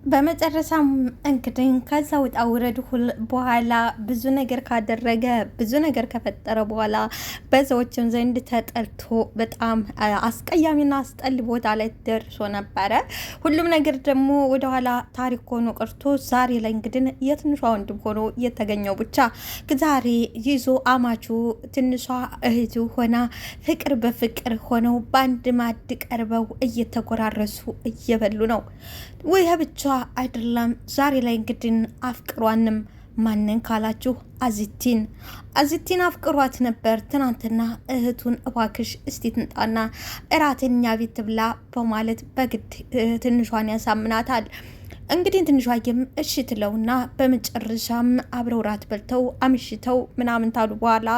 በመጨረሻም እንግዲህ ከዛ ውጣ ውረድ በኋላ ብዙ ነገር ካደረገ ብዙ ነገር ከፈጠረ በኋላ በሰዎችም ዘንድ ተጠልቶ በጣም አስቀያሚና አስጠሊ ቦታ ላይ ደርሶ ነበረ። ሁሉም ነገር ደግሞ ወደኋላ ታሪክ ሆኖ ቀርቶ ዛሬ ላይ እንግዲህ የትንሿ ወንድም ሆኖ የተገኘው ብቻ ዛሬ ይዞ አማቹ ትንሿ እህቱ ሆና ፍቅር በፍቅር ሆነው በአንድ ማዕድ ቀርበው እየተጎራረሱ እየበሉ ነው። ወይ ብቻ አይደለም ዛሬ ላይ እንግዲህ አፍቅሯንም ማንን ካላችሁ አዚቲን አፍቅሯት ነበር። ትናንትና እህቱን እባክሽ እስቲ ትንጣና እራተኛ ቤት ብላ በማለት በግድ ትንሿን ያሳምናታል። እንግዲህ ትንሿዬም እሺ ትለውና በመጨረሻም አብረው ራት በልተው አምሽተው ምናምን ታሉ። በኋላ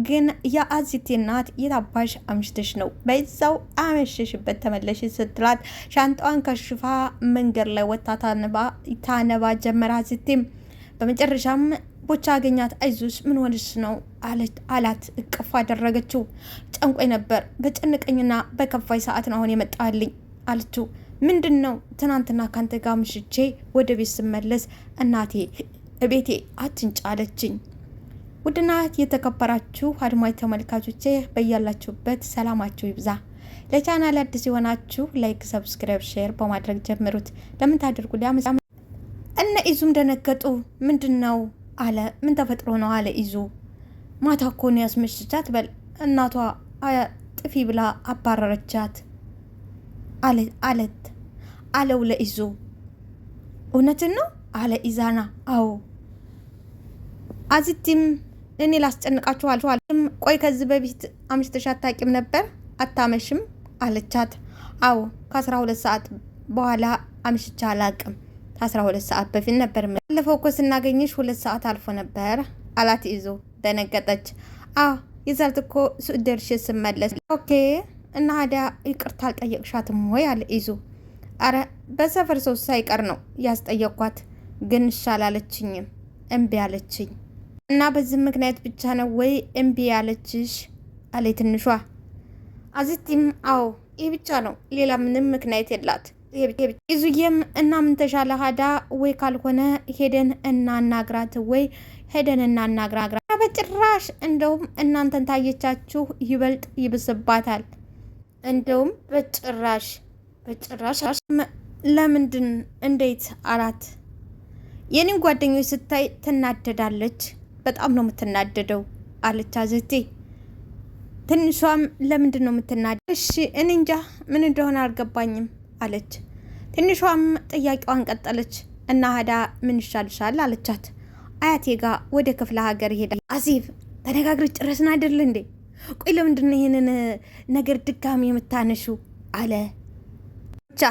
ግን የአዚቴ እናት የታባሽ አምሽተሽ ነው በዛው አመሸሽበት ተመለሽ ስትላት ሻንጣዋን ከሽፋ መንገድ ላይ ወጣ ታነባ ጀመረ። አዚቴም በመጨረሻም ቦቻ አገኛት። አይዞሽ ምን ሆነሽ ነው አላት። እቅፍ አደረገችው። ጨንቆኝ ነበር በጨነቀኝና በከፋይ ሰዓት ነው አሁን የመጣልኝ አለችው። ምንድን ነው? ትናንትና ካንተ ጋር ምሽቼ ወደ ቤት ስመለስ እናቴ ቤቴ አትንጫለችኝ። ውድና የተከበራችሁ አድማጭ ተመልካቾቼ በያላችሁበት ሰላማችሁ ይብዛ። ለቻናል አዲስ የሆናችሁ ላይክ፣ ሰብስክራይብ፣ ሼር በማድረግ ጀምሩት። ለምን ታደርጉ ሊያመጣ እነ ኢዙም ደነገጡ። ምንድን ነው አለ። ምን ተፈጥሮ ነው አለ ኢዙ። ማታ እኮ ነው ያስመሸቻት በል እናቷ ጥፊ ብላ አባረረቻት አለው ለኢዙ። እውነትን ነው አለ ኢዛና። አዎ አዚቲም እኔ ላስጨንቃችሁ አልኋልም። ቆይ ከዚህ በፊት አምሽተሽ አታውቂም ነበር አታመሽም አለቻት። አዎ ከ12 ሰዓት በኋላ አምሽቻ አላውቅም። ከ12 ሰዓት በፊት ነበር። ባለፈው እኮ ስናገኝሽ 2 ሰዓት አልፎ ነበር አላት ኢዙ። ደነገጠች። አዎ የዛልት እኮ ሱቅ ደርሼ ስመለስ። ኦኬ እና ሀዲያ ይቅርታ አልጠየቅሻትም ወይ አለ ኢዙ። አረ በሰፈር ሰው ሳይቀር ነው ያስጠየቅኳት፣ ግን እሻላለችኝም እምቢ አለችኝ። እና በዚህ ምክንያት ብቻ ነው ወይ እምቢ ያለችሽ አለ ትንሿ። አዚቲም አዎ ይህ ብቻ ነው ሌላ ምንም ምክንያት የላት። ኢዙዬም እና ምን ተሻለ ሀዳ ወይ ካልሆነ ሄደን እናናግራት ወይ ሄደን እናናግራት። በጭራሽ እንደውም እናንተን ታየቻችሁ ይበልጥ ይብስባታል። እንደውም በጭራሽ ለምንድን እንዴት አላት። የኔን ጓደኞች ስታይ ትናደዳለች፣ በጣም ነው የምትናደደው አለች አዚቲ። ትንሿም ለምንድን ነው የምትናደድ? እሺ እኔ እንጃ ምን እንደሆነ አልገባኝም አለች። ትንሿም ጥያቄዋን ቀጠለች። እና ሀዳ ምን ይሻልሻል አለቻት። አያቴ ጋር ወደ ክፍለ ሀገር ይሄዳል። አዚብ ተነጋግረች ጨረስን አይደል እንዴ? ቆይ ለምንድን ነው ይሄንን ነገር ድጋሚ የምታነሹ አለ ቡቻ።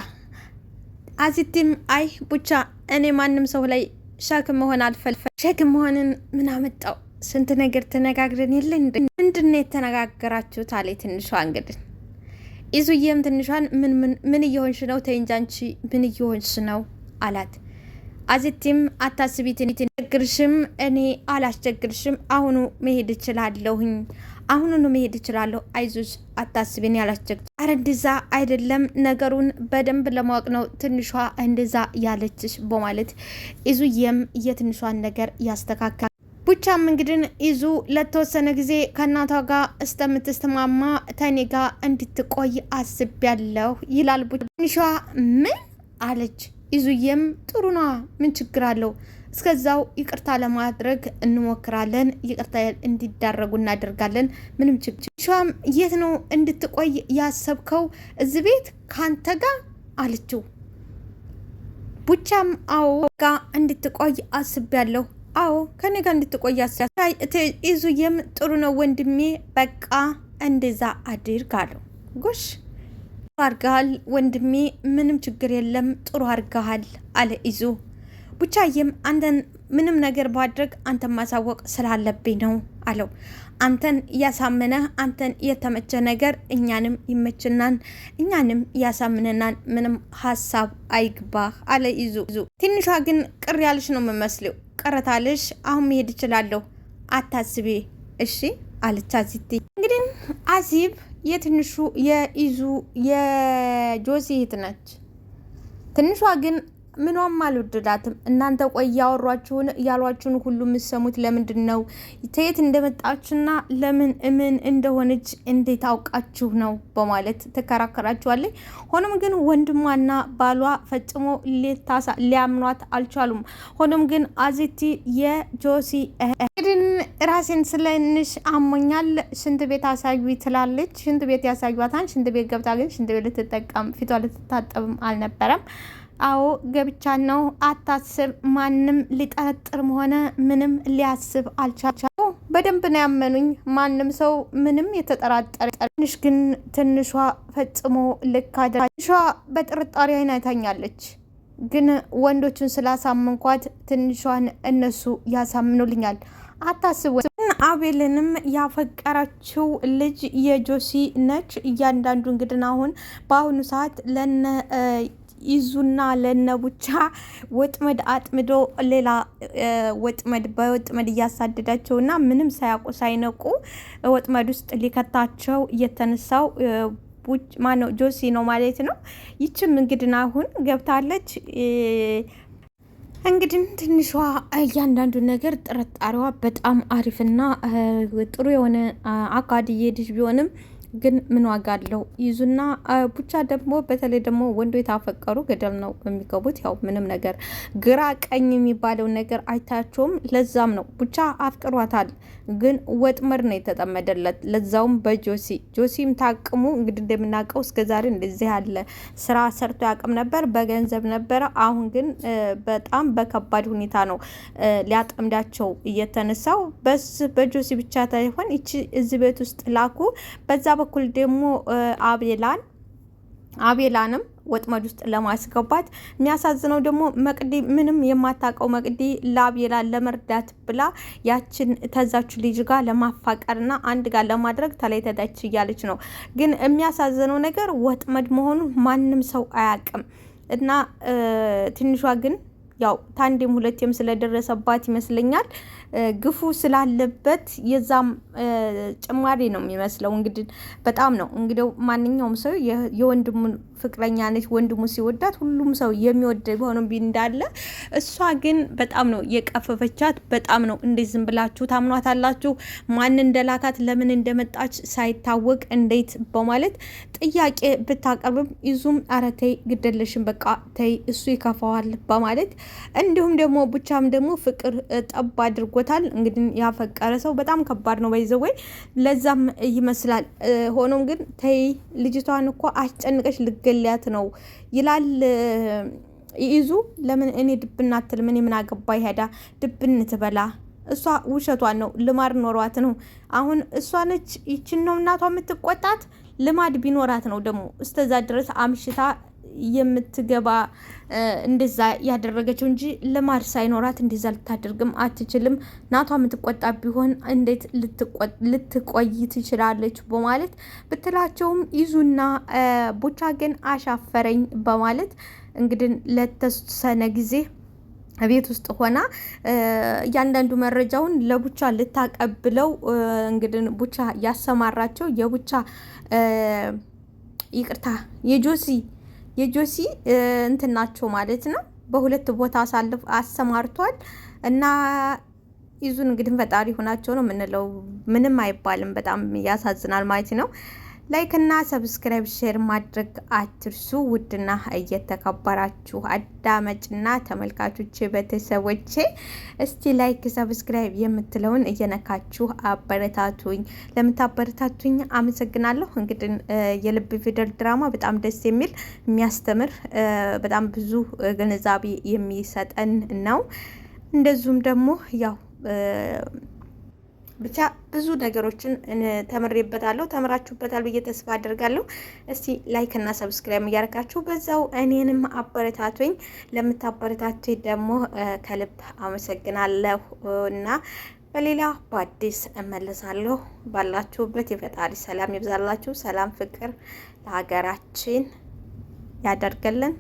አዚቲም አይ ቡቻ እኔ ማንም ሰው ላይ ሸክም መሆን አልፈልፈል። ሸክም መሆንን ምን አመጣው? ስንት ነገር ተነጋግረን የለ እንዴ? ምንድን ነው የተነጋገራችሁት አለ ትንሿ። እንግዲህ ኢዙዬም ትንሿን ምን እየሆንሽ ነው? ተይ እንጂ አንቺ ምን እየሆንሽ ነው አላት። አዚቲም አታስቢ፣ ትንግርሽም እኔ አላስቸግርሽም። አሁኑ መሄድ እችላለሁኝ፣ አሁኑኑ መሄድ እችላለሁ። አይዞሽ አታስቢን ያላስቸግር። አረ እንደዛ አይደለም ነገሩን በደንብ ለማወቅ ነው ትንሿ እንደዛ ያለችሽ በማለት ኢዙዬም የትንሿን ነገር ያስተካከል። ቡቻም እንግዲህ ኢዙ ለተወሰነ ጊዜ ከእናቷ ጋር እስተምትስተማማ ተኔ ጋር እንድትቆይ አስቤያለሁ ይላል። ትንሿ ምን አለች? ኢዙዬም ጥሩ ነዋ ምን ችግር አለው? እስከዛው ይቅርታ ለማድረግ እንሞክራለን፣ ይቅርታ እንዲዳረጉ እናደርጋለን፣ ምንም ችግር። ሻም የት ነው እንድትቆይ ያሰብከው? እዚህ ቤት ካንተ ጋር አለችው። ቡቻም አዎ ጋር እንድትቆይ አስቤያለሁ። አዎ ከኔ ጋር እንድትቆይ አስቤያለሁ። ኢዙዬም ጥሩ ነው ወንድሜ፣ በቃ እንደዛ አድርግ አለው። ጎሽ አርጋል ወንድሜ፣ ምንም ችግር የለም ጥሩ አርጋሃል አለ ኢዙ። ቡቻዬም አንተን ምንም ነገር ባድረግ አንተን ማሳወቅ ስላለብኝ ነው አለው። አንተን ያሳመነ አንተን የተመቸ ነገር እኛንም ይመችናን፣ እኛንም ያሳምነናን፣ ምንም ሀሳብ አይግባህ አለ ኢዙ። ትንሿ ግን ቅር ያልሽ ነው የምመስለው። ቀረታልሽ አሁን መሄድ እችላለሁ አታስቢ እሺ አለች አዚቲ። እንግዲህ አዚብ የትንሹ የኢዙ የጆሲ እህት ነች። ትንሿ ግን ምኗም አልወደዳትም። እናንተ ቆይ ያሏችሁን ሁሉ የምትሰሙት ለምንድን ነው? ተየት እንደመጣችና ምን እንደሆነች እንዴት አውቃችሁ ነው በማለት ትከራከራችኋለች። ሆኖም ግን ወንድሟና ባሏ ፈጽሞ ሊያምኗት አልቻሉም። ሆኖም ግን አዜቲ የጆሲ ግን ራሴን ስለንሽ አሞኛል ሽንት ቤት አሳዩ ትላለች። ሽንት ቤት ያሳዩታን። ሽንት ቤት ገብታ ግን ሽንት ቤት ልትጠቀም ፊቷ ልትታጠብም አልነበረም። አዎ ገብቻ ነው። አታስብ። ማንም ሊጠረጥርም ሆነ ምንም ሊያስብ አልቻለም። በደንብ ነው ያመኑኝ። ማንም ሰው ምንም የተጠራጠረ ትንሿ ፈጽሞ ልክ ትንሿ በጥርጣሬ አይን አይታኛለች። ግን ወንዶቹን ስላሳመንኳት ትንሿን እነሱ ያሳምኑልኛል። አታስቡ። አቤልንም ያፈቀረችው ልጅ የጆሲ ነች። እያንዳንዱ እንግዲህ አሁን በአሁኑ ሰዓት ለነ ይዙና ለነቡቻ ወጥመድ አጥምዶ ሌላ በወጥመድ እያሳደዳቸውና ምንም ሳያውቁ ሳይነቁ ወጥመድ ውስጥ ሊከታቸው እየተነሳው ማነው ጆሲ ነው ማለት ነው። ይችም እንግዲህ አሁን ገብታለች። እንግዲህ ትንሿ እያንዳንዱ ነገር ጥርጣሬዋ በጣም አሪፍና ጥሩ የሆነ አካድዬ ልጅ ቢሆንም ግን ምን ዋጋ አለው? ይዙና ቡቻ ደግሞ በተለይ ደግሞ ወንዶ የታፈቀሩ ገደል ነው የሚገቡት። ያው ምንም ነገር ግራ ቀኝ የሚባለው ነገር አይታቸውም። ለዛም ነው ቡቻ አፍቅሯታል፣ ግን ወጥመድ ነው የተጠመደለት። ለዛውም ጆሲም ታቅሙ እንግዲህ እንደምናውቀው እስከዛሬ እንደዚህ ያለ ስራ ሰርቶ ያቅም ነበር፣ በገንዘብ ነበረ። አሁን ግን በጣም በከባድ ሁኔታ ነው ሊያጠምዳቸው እየተነሳው። በጆሲ ብቻ ታይሆን ይቺ እዚህ ቤት ውስጥ ላኩ። በዛ በኩል ደግሞ አቤላንም ወጥመድ ውስጥ ለማስገባት። የሚያሳዝነው ደግሞ መቅዲ ምንም የማታውቀው መቅዲ ለአቤላን ለመርዳት ብላ ያችን ተዛች ልጅ ጋር ለማፋቀርና አንድ ጋር ለማድረግ ተለይተዳች እያለች ነው። ግን የሚያሳዝነው ነገር ወጥመድ መሆኑን ማንም ሰው አያውቅም። እና ትንሿ ግን ያው ታንዴም ሁለቴም ስለደረሰባት ይመስለኛል ግፉ ስላለበት የዛም ጭማሪ ነው የሚመስለው። እንግዲህ በጣም ነው እንግዲህ ማንኛውም ሰው የወንድሙን ፍቅረኛ ነች። ወንድሙ ሲወዳት ሁሉም ሰው የሚወደ ቢሆንም እንዳለ እሷ ግን በጣም ነው የቀፈፈቻት። በጣም ነው እንዴት ዝም ብላችሁ ታምኗታላችሁ? ማን እንደላካት ለምን እንደመጣች ሳይታወቅ እንዴት በማለት ጥያቄ ብታቀርብም ይዙም ኧረ ተይ ግደለሽም በቃ ተይ እሱ ይከፋዋል በማለት እንዲሁም ደግሞ ቡቻም ደግሞ ፍቅር ጠብ አድርጎታል። እንግዲህ ያፈቀረ ሰው በጣም ከባድ ነው ባይዘወይ ለዛም ይመስላል። ሆኖም ግን ተይ ልጅቷን እኮ አስጨንቀሽ ልገሊያት ነው ይላል ይዙ። ለምን እኔ ድብና አትልም? እኔ ምን አገባ ይሄዳ ድብን ትበላ። እሷ ውሸቷን ነው፣ ልማድ ኖሯት ነው። አሁን እሷ ነች ይችን ነው እናቷ የምትቆጣት። ልማድ ቢኖራት ነው ደግሞ እስተዛ ድረስ አምሽታ የምትገባ እንደዛ ያደረገችው እንጂ ልማድ ሳይኖራት እንደዛ ልታደርግም አትችልም። ናቷ የምትቆጣ ቢሆን እንዴት ልትቆይ ትችላለች በማለት ብትላቸውም ይዙና ቡቻ ግን አሻፈረኝ በማለት እንግዲህ ለተወሰነ ጊዜ ቤት ውስጥ ሆና እያንዳንዱ መረጃውን ለቡቻ ልታቀብለው እንግዲህ ቡቻ ያሰማራቸው የቡቻ ይቅርታ የጆሲ እንትን ናቸው ማለት ነው። በሁለት ቦታ አሰማርቷል እና ይዙን እንግዲህ ፈጣሪ ሆናቸው ነው የምንለው። ምንም አይባልም። በጣም ያሳዝናል ማለት ነው። ላይክ እና ሰብስክራይብ ሼር ማድረግ አትርሱ። ውድና እየተከበራችሁ አዳማጭና ተመልካቾቼ ቤተሰቦቼ እስቲ ላይክ ሰብስክራይብ የምትለውን እየነካችሁ አበረታቱኝ። ለምታበረታቱኝ አመሰግናለሁ። እንግዲህ የልብ ፊደል ድራማ በጣም ደስ የሚል የሚያስተምር በጣም ብዙ ግንዛቤ የሚሰጠን ነው። እንደዚሁም ደግሞ ያው ብቻ ብዙ ነገሮችን ተምሬበታለሁ፣ ተምራችሁበታል ብዬ ተስፋ አደርጋለሁ። እስቲ ላይክ እና ሰብስክራይብ እያደረጋችሁ በዛው እኔንም አበረታቱኝ። ለምታበረታቱኝ ደግሞ ከልብ አመሰግናለሁ እና በሌላ በአዲስ እመለሳለሁ። ባላችሁበት የፈጣሪ ሰላም ይብዛላችሁ። ሰላም ፍቅር ለሀገራችን ያደርገልን።